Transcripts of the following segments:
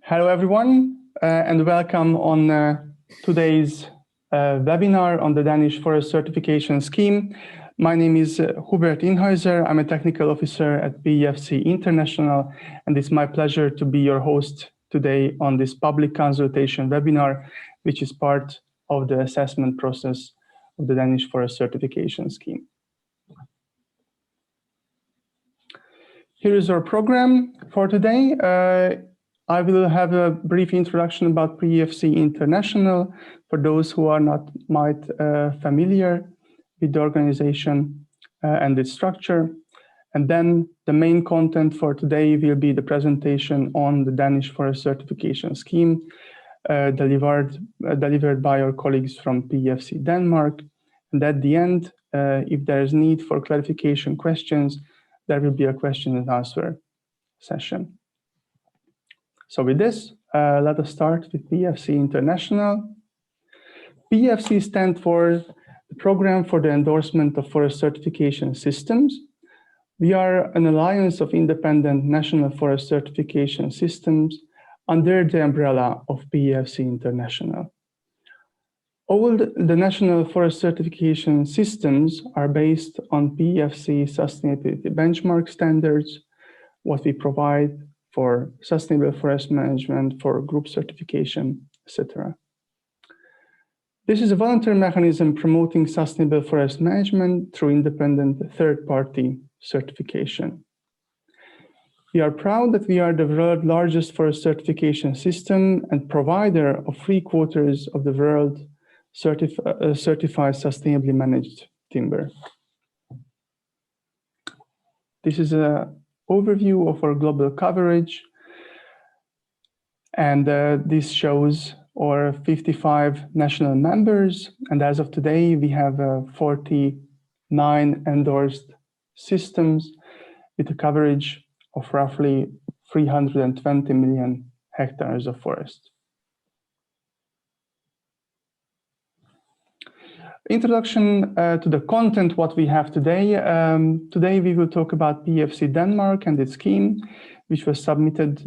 Hello, everyone, and welcome on today's webinar on the Danish Forest Certification Scheme. My name is Hubert Inhäuser. I'm a technical officer at PFC International, and it's my pleasure to be your host today on this public consultation webinar, which is part of the assessment process of the Danish Forest Certification Scheme. Here is our program for today. I will have a brief introduction about PFC International for those who are not familiar with the organization and its structure. And then the main content for today will be the presentation on the Danish Forest Certification Scheme delivered by our colleagues from PFC Denmark. And at the end, if there is need for clarification questions, there will be a question and answer session. So with this, let us start with PFC International. PFC stands for the Program for the Endorsement of Forest Certification Systems. We are an alliance of independent national forest certification systems under the umbrella of PFC International. All the national forest certification systems are based on PFC sustainability benchmark standards, what we provide for sustainable forest management, for group certification, etc. This is a voluntary mechanism promoting sustainable forest management through independent third-party certification. We are proud that we are the world's largest forest certification system and provider of 3/4 of the world certified sustainably managed timber. This is an overview of our global coverage, and this shows our 55 national members, and as of today we have 49 endorsed systems with a coverage of roughly 320 million hectares of forest. Introduction to the content, what we have today. Today we will talk about PFC Denmark and its scheme, which was submitted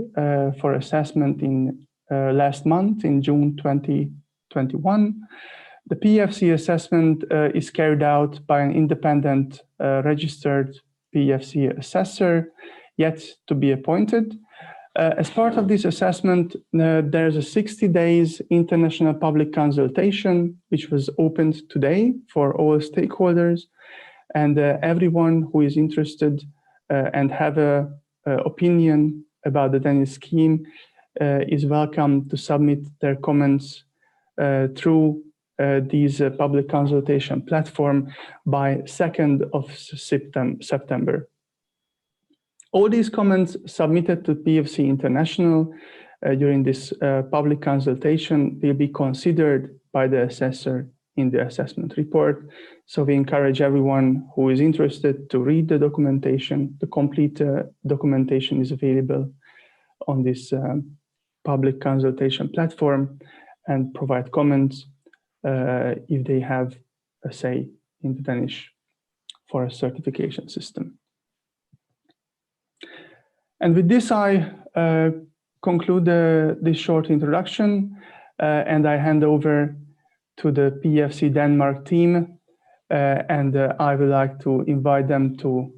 for assessment in last month in June 2021. The PFC assessment is carried out by an independent registered PFC assessor yet to be appointed. As part of this assessment, there's a 60 days international public consultation, which was opened today for all stakeholders, and everyone who is interested and have an opinion about the Danish scheme is welcome to submit their comments through this public consultation platform by 2nd of September. All these comments submitted to PFC International during this public consultation will be considered by the assessor in the assessment report. So we encourage everyone who is interested to read the documentation. The complete documentation is available on this public consultation platform, and provide comments if they have a say in the Danish forest certification system. And with this, I conclude this short introduction, and I hand over to the PFC Denmark team, and I would like to invite them to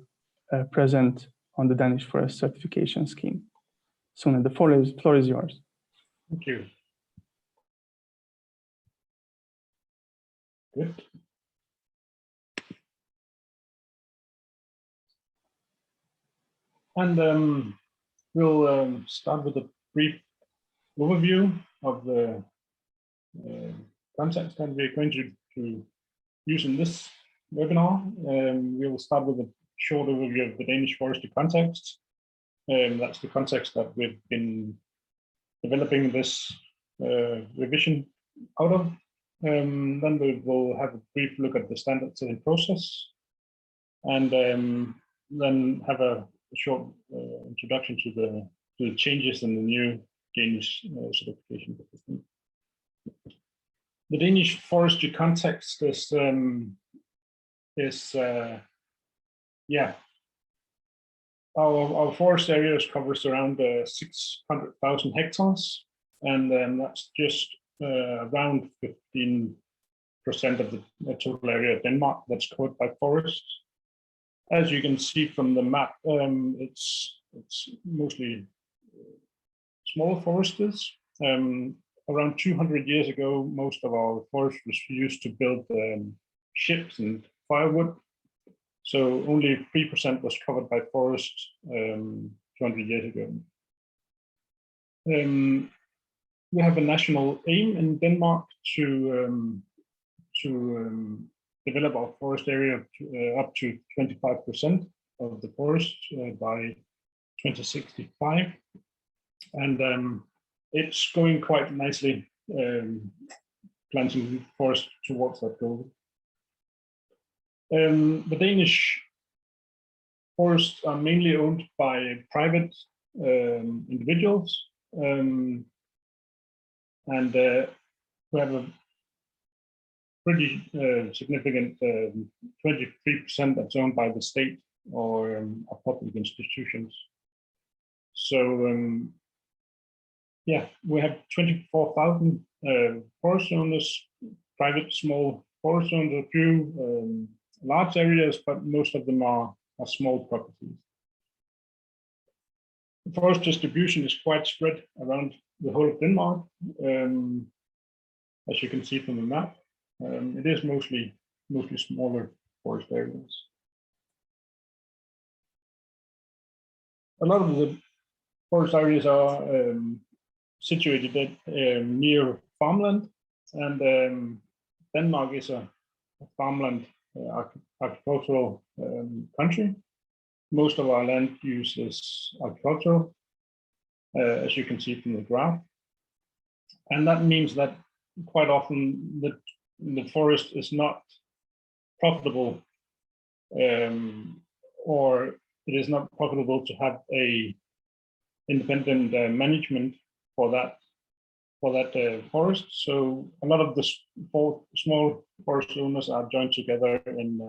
present on the Danish Forest Certification Scheme. Sune, the floor is yours. Thank you. Good. And we'll start with a brief overview of the concepts that we're going to use in this webinar. We will start with a short overview of the Danish forestry context. That's the context that we've been developing this revision out of. Then we will have a brief look at the standard setting process, and then have a short introduction to the changes in the new Danish certification system. The Danish forestry context is Our forest areas covers around 600,000 hectares, and that's just around 15% of the total area of Denmark that's covered by forests. As you can see from the map, it's mostly small forests. Around 200 years ago, most of our forest was used to build ships and firewood. So only 3% was covered by forests 200 years ago. We have a national aim in Denmark to develop our forest area up to 25% of the forest by 2065, and it's going quite nicely, planting forest towards that goal. The Danish forests are mainly owned by private individuals, and we have a pretty significant 23% that's owned by the state or public institutions. So yeah, we have 24,000 forest owners, private small forest owners, a few large areas, but most of them are small properties. The forest distribution is quite spread around the whole of Denmark, as you can see from the map. It is mostly smaller forest areas. A lot of the forest areas are situated near farmland, and Denmark is a farmland agricultural country. Most of our land use is agricultural, as you can see from the graph, and that means that quite often the forest is not profitable, or it is not profitable to have a independent management for that forest. So a lot of the small forest owners are joined together in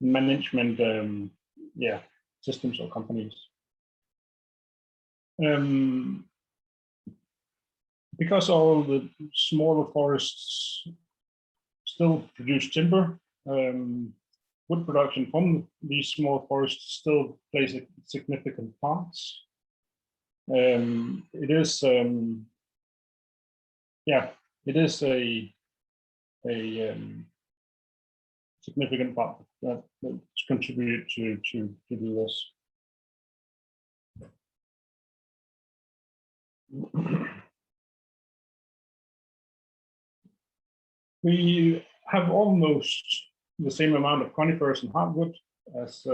management systems or companies. Because all the smaller forests still produce timber, wood production from these small forests still plays a significant part. It is a significant part that's contributed to do this. We have almost the same amount of conifers and hardwood as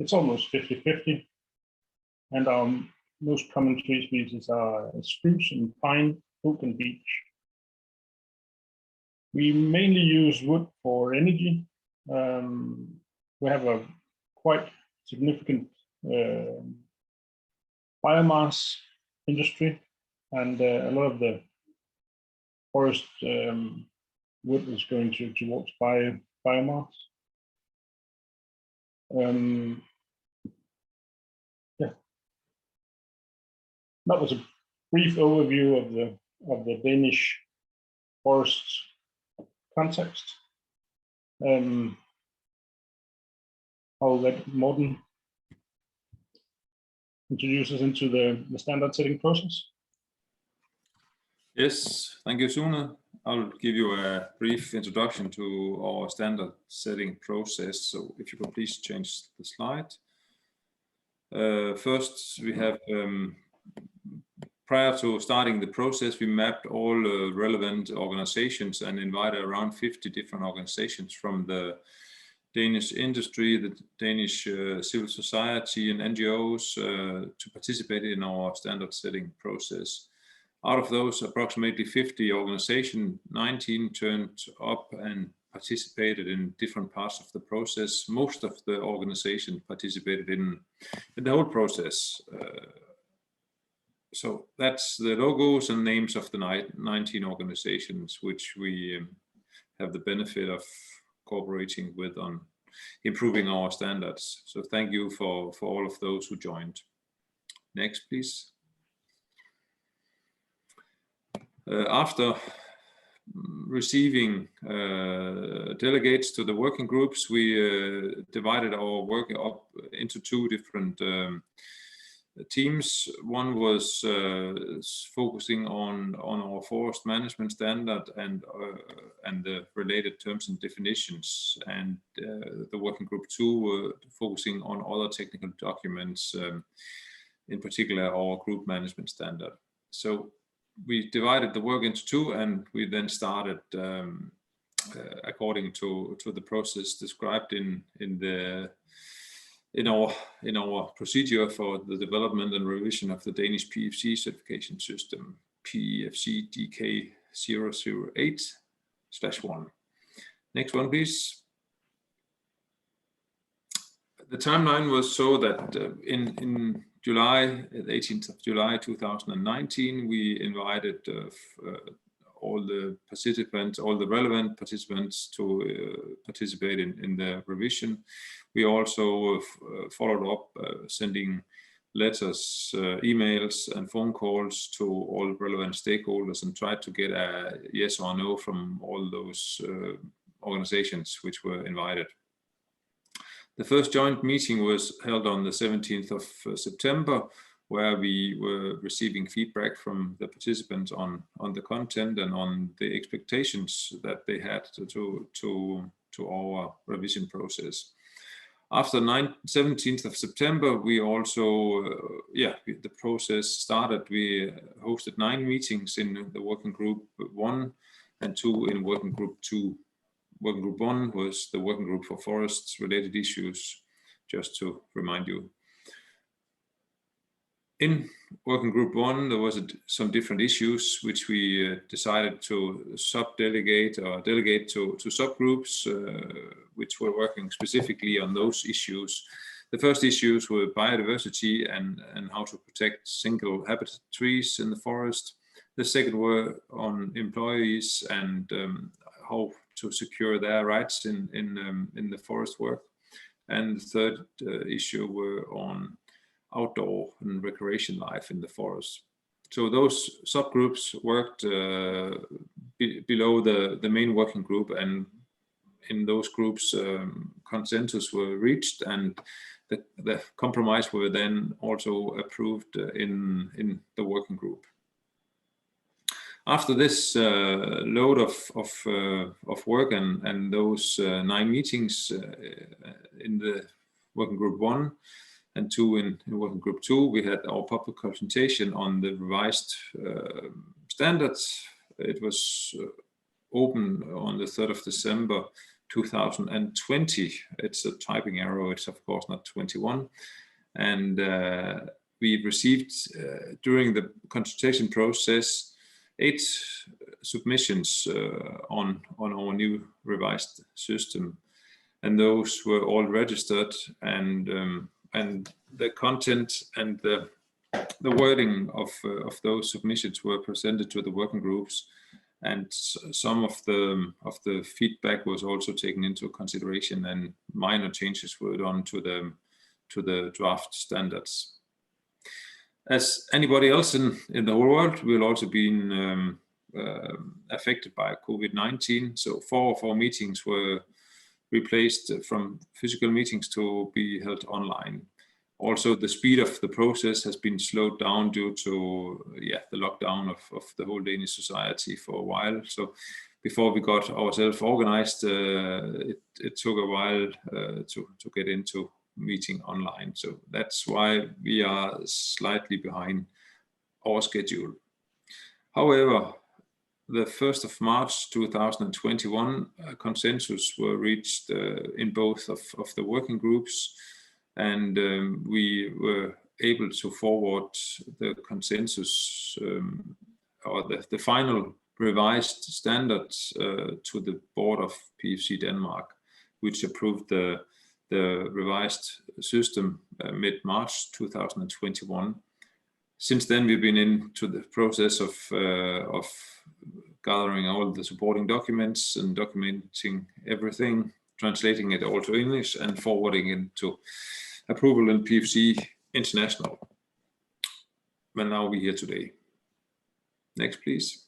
it's almost 50-50, and our most common tree species are spruce and pine, oak and beech. We mainly use wood for energy. We have a quite significant biomass industry, and a lot of the forest wood is going towards biomass. Yeah, that was a brief overview of the Danish forest context. I'll let Morten introduce us into the standard setting process. Yes, thank you, Sune. I'll give you a brief introduction to our standard setting process. So if you could please change the slide. First, we have, prior to starting the process, we mapped all relevant organizations and invited around 50 different organizations from the Danish industry, the Danish civil society and NGOs to participate in our standard setting process. Out of those approximately 50 organizations, 19 turned up and participated in different parts of the process. Most of the organizations participated in the whole process. So that's the logos and names of the 19 organizations which we have the benefit of cooperating with on improving our standards. So thank you for all of those who joined. Next, please. After receiving delegates to the working groups, we divided our work up into two different teams. One was focusing on our forest management standard and the related terms and definitions, and the working group 2 were focusing on other technical documents, in particular our group management standard. So we divided the work into two, and we then started according to the process described in our procedure for the development and revision of the Danish PFC certification system, PFC DK 008/1. Next one, please. The timeline was so that in July, the 18th of July 2019, we invited all the participants, all the relevant participants to participate in the revision. We also followed up sending letters, emails and phone calls to all relevant stakeholders and tried to get a yes or no from all those organizations which were invited. The first joint meeting was held on the 17th of September, where we were receiving feedback from the participants on the content and on the expectations that they had to our revision process. After 17th of September, we also, the process started. We hosted 9 meetings in the working group 1 and 2 in working group 2. Working group 1 was the working group for forests related issues, just to remind you. In working group 1, there was some different issues which we decided to sub-delegate or delegate to subgroups which were working specifically on those issues. The first issues were biodiversity and how to protect single habitat trees in the forest. The second were on employees and how to secure their rights in the forest work. And the third issue were on outdoor and recreation life in the forest. So those subgroups worked below the main working group, and in those groups consensus were reached, and the compromise were then also approved in the working group. After this load of work and those 9 meetings in the working group 1 and 2 in working group 2, we had our public consultation on the revised standards. It was open on the 3rd of December 2020. It's a typing error, it's of course not 21. And we received during the consultation process 8 submissions on our new revised system, and those were all registered, and the content and the wording of those submissions were presented to the working groups, and some of the feedback was also taken into consideration, and minor changes were done to the draft standards. As anybody else in the whole world, we've also been affected by COVID-19. So 4 of our meetings were replaced from physical meetings to be held online. Also, the speed of the process has been slowed down due to the lockdown of the whole Danish society for a while. So before we got ourselves organized, it took a while to get into meeting online. So that's why we are slightly behind our schedule. However, the 1st of March 2021, consensus were reached in both of the working groups, and we were able to forward the consensus or the final revised standards to the board of PFC Denmark, which approved the revised system mid-March 2021. Since then, we've been into the process of gathering all the supporting documents and documenting everything, translating it all to English and forwarding it to approval in PFC International. And now we're here today. Next, please.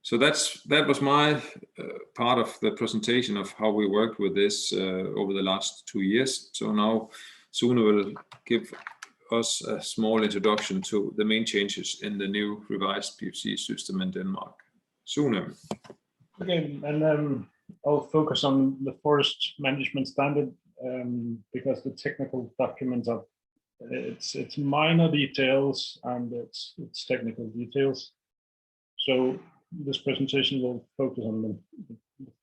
So that was my part of the presentation of how we worked with this over the last 2 years. So now Sune will give us a small introduction to the main changes in the new revised PFC system in Denmark. Sune. Okay, and I'll focus on the forest management standard because the technical documents are it's minor details and it's technical details. So this presentation will focus on the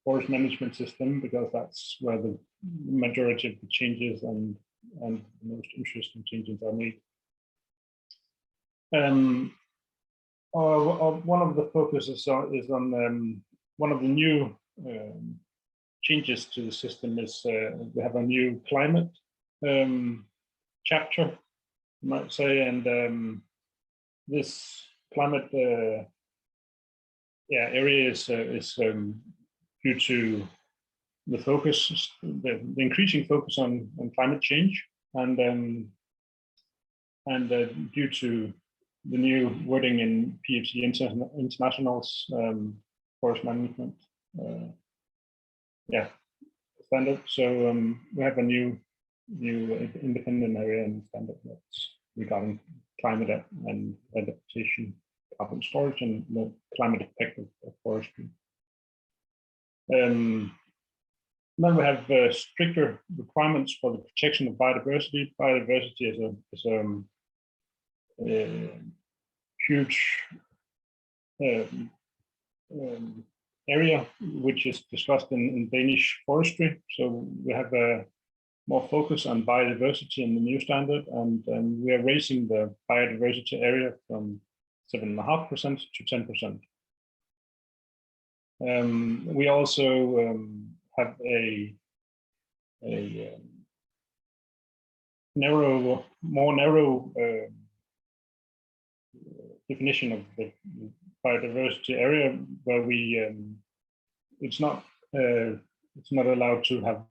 forest management system because that's where the majority of the changes and the most interesting changes are made. One of the focuses is on one of the new changes to the system is we have a new climate chapter, you might say, and this climate area is due to the focus, the increasing focus on climate change, and due to the new wording in PFC International's forest management standard. So we have a new independent area and standard that's regarding climate and adaptation, carbon storage, and the climate effect of forestry. Then we have stricter requirements for the protection of biodiversity. Biodiversity is a huge area which is discussed in Danish forestry. So we have more focus on biodiversity in the new standard, and we are raising the biodiversity area from 7.5% to 10%. We also have a more narrow definition of the biodiversity area, where we it's not allowed to have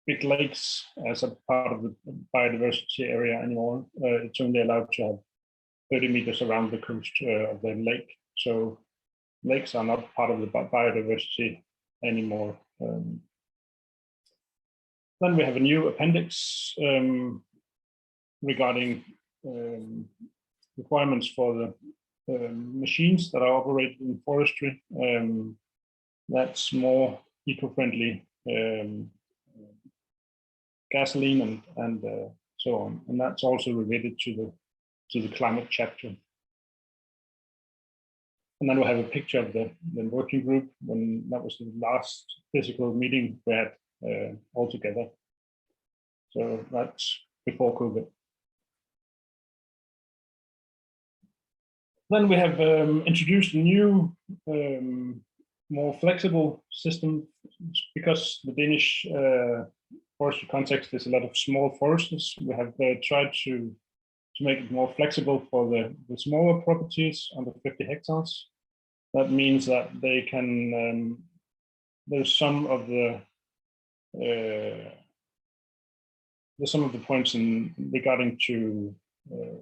big lakes as a part of the biodiversity area anymore. It's only allowed to have 30 meters around the coast of the lake. So lakes are not part of the biodiversity anymore. Then we have a new appendix regarding requirements for the machines that are operated in forestry. That's more eco-friendly gasoline and so on, and that's also related to the climate chapter. And then we have a picture of the working group when that was the last physical meeting we had all together. So that's before COVID. Then we have introduced a new, more flexible system, because the Danish forestry context is a lot of small forests. We have tried to make it more flexible for the smaller properties under 50 hectares. That means that they can, there's some of the points regarding to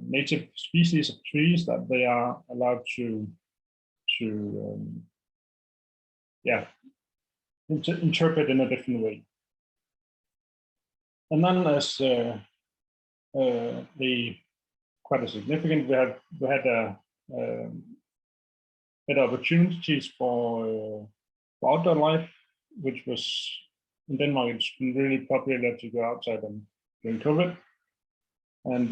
native species of trees that they are allowed to interpret in a different way. And then as quite a significant, we had better opportunities for outdoor life, which was in Denmark. It's been really popular to go outside during COVID, and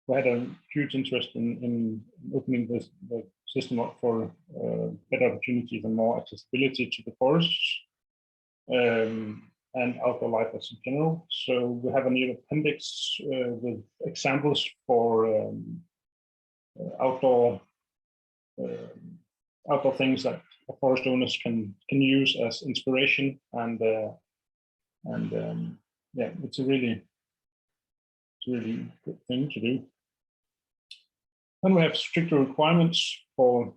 we had a huge interest in opening the system up for better opportunities and more accessibility to the forests and outdoor life as in general. So we have a new appendix with examples for outdoor things that forest owners can use as inspiration, and it's a really good thing to do. Then we have stricter requirements for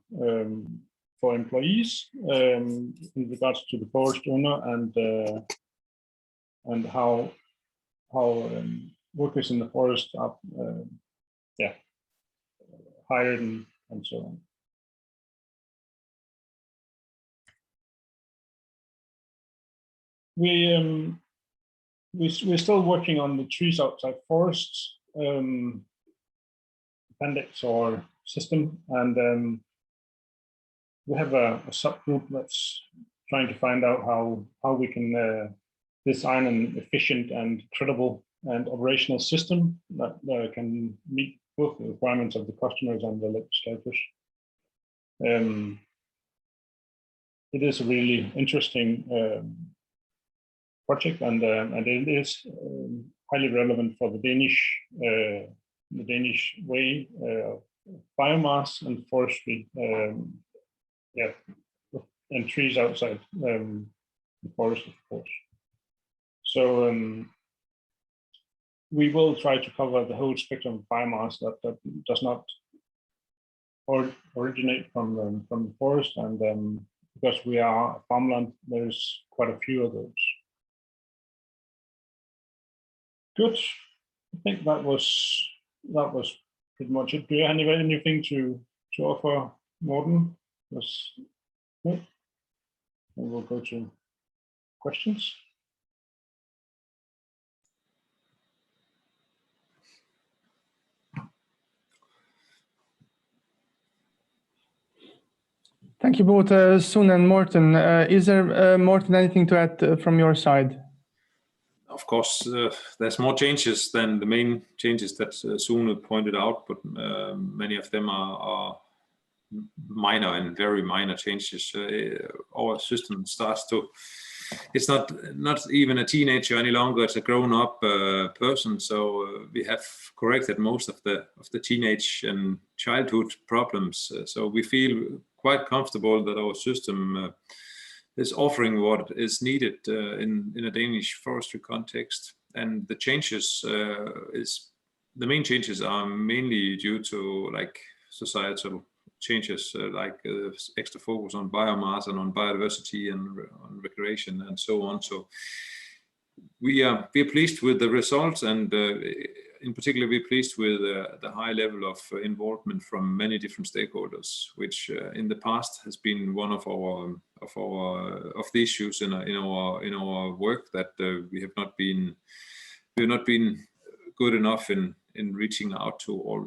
for employees in regards to the forest owner and how workers in the forest are hired and so on. We're still working on the trees outside forests appendix or system, and we have a subgroup that's trying to find out how we can design an efficient and credible and operational system that can meet both the requirements of the customers and the legislators. It is a really interesting project, and it is highly relevant for the Danish way of biomass and forestry, and trees outside the forest, of course. So we will try to cover the whole spectrum of biomass that does not originate from the forest, and because we are a farmland, there's quite a few of those. Good. I think that was pretty much it. Do you have anything to offer, Morten? Yes. No? And we'll go to questions. Thank you both, Sune and Morten. Is there, Morten, anything to add from your side? Of course, there's more changes than the main changes that Sune pointed out, but many of them are minor and very minor changes. Our system starts to, it's not even a teenager any longer, it's a grown-up person. So we have corrected most of the teenage and childhood problems. So we feel quite comfortable that our system is offering what is needed in a Danish forestry context. And the changes the main changes are mainly due to like societal changes, like extra focus on biomass and on biodiversity and on recreation and so on. So we are pleased with the results, and in particular we're pleased with the high level of involvement from many different stakeholders, which in the past has been one of the issues in our work, that we have not been good enough in reaching out to all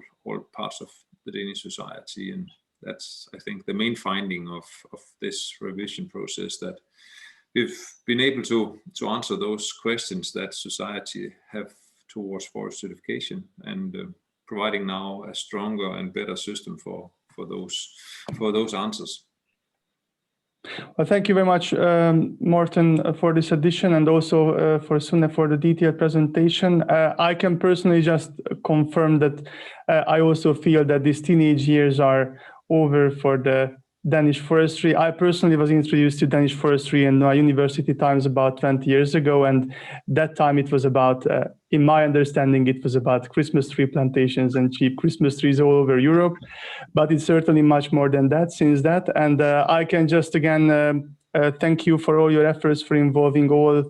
parts of the Danish society. And that's, I think, the main finding of this revision process, that we've been able to answer those questions that society have towards forest certification, and providing now a stronger and better system for those answers. Well, thank you very much, Morten, for this addition, and also for Sune for the detailed presentation. I can personally just confirm that I also feel that these teenage years are over for the Danish forestry. I personally was introduced to Danish forestry in my university times about 20 years ago, and that time it was about, in my understanding, it was about Christmas tree plantations and cheap Christmas trees all over Europe, but it's certainly much more than that since that. And I can just again thank you for all your efforts for involving all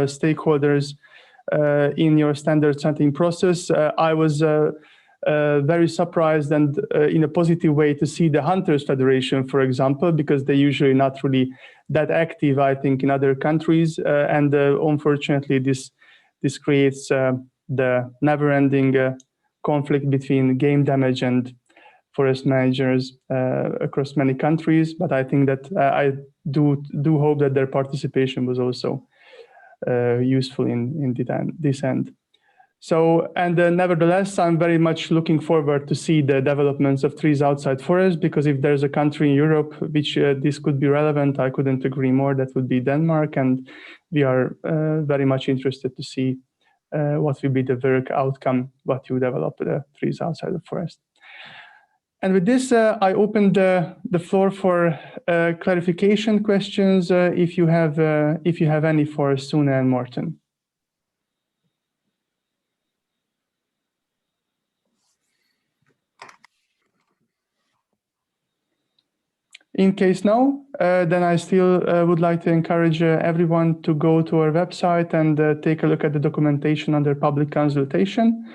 stakeholders in your standard setting process. I was very surprised and in a positive way to see the Hunters Federation, for example, because they're usually not really that active, I think, in other countries. And unfortunately, this creates the never-ending conflict between game damage and forest managers across many countries. But I think that I do hope that their participation was also useful in this end. So, and nevertheless, I'm very much looking forward to see the developments of trees outside forests, because if there's a country in Europe which this could be relevant, I couldn't agree more, that would be Denmark. And we are very much interested to see what will be the work outcome, what you develop the trees outside the forest. And with this, I open the floor for clarification questions, if you have any for Sune and Morten. In case no, then I still would like to encourage everyone to go to our website and take a look at the documentation under public consultation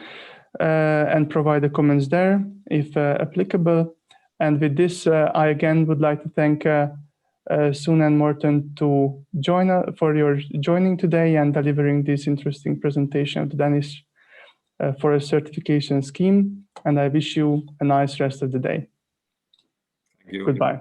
and provide the comments there if applicable. And with this, I again would like to thank Sune and Morten for your joining today and delivering this interesting presentation of the Danish forest certification scheme. And I wish you a nice rest of the day. Thank you. Goodbye.